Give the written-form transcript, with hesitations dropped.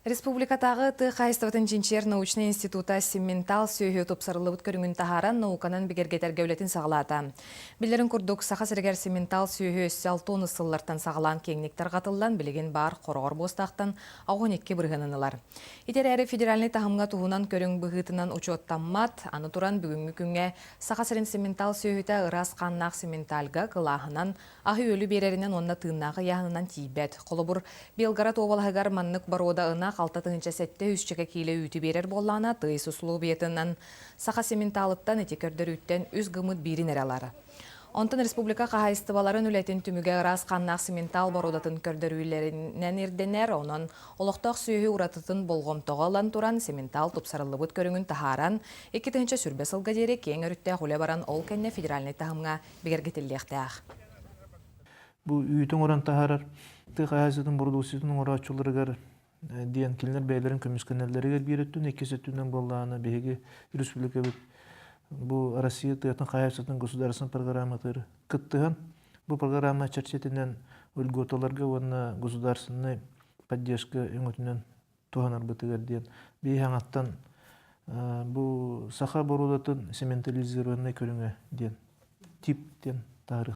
Республикатааağы хаһаайыстыбатын чинчийэр научнай института симментал сүөһү тупсарыллыбыт көрүңүн таһааран науканан бигэргэтэргэ үлэтин саҕалаата. Биллэрин курдук Саха сиригэр симментал сүөһү өссө 6 сыллартан саҕалаан киэңник тарҕатыллан билигин баар хороҕор муостаахтан 12 бырыһынынылар. Итерээри федеральный таһымга туһунан көрүң быһыытынан учуоттаммат, аны туран бүгүнгү күнгө Саха сирин симментал сүөһүтэ ырас каннаах симменталга кылааһынан аһы-үөлү биэрэринен онна тыыннаагы яһанынан тийбэт. Холобур Белгород обалаһыгар маннык бароода ына қалтатыңынча сәтті үсчігі кейлі үйті берер боллана тый сұслу бетінен Саха симменталыттан эти көрдөрүттен үз гымыт бирин эралары. Онтын республика хаһаайыстыбаларын үлэтин түмүгө ырас каннаах симментал бародатын көрдөрүүлеринен ирденер, онон олохтоох сүөһү уратытын болгомтоҕо алан туран симментал тупсарыллыбыт көрүңүн таһааран 2-нче сүрбе сылга диэри киэң өрүттэ хуле баран ол кэнне федеральный таһымга бигэргэтэллиэхтээх. Бу үйүтүн оран таһаарар хаһаайыстыбатын бурдуусутун орачуларыгар диэн килнер бээлерин көмүскенеллеригер бииреттүн эккесеттүнөн боллааны биһиги республика бит бу Россия тыатын хаһаайыстыбатын государственный программатыр кыттыган бу программа чарчетинен өлгөтөлөргө онна государственный поддержка өңөтүнөн туһанарбытыгар диэн биһаңаттан бу саха бородатын сементализированный көрүңө диэн тип диэн тарых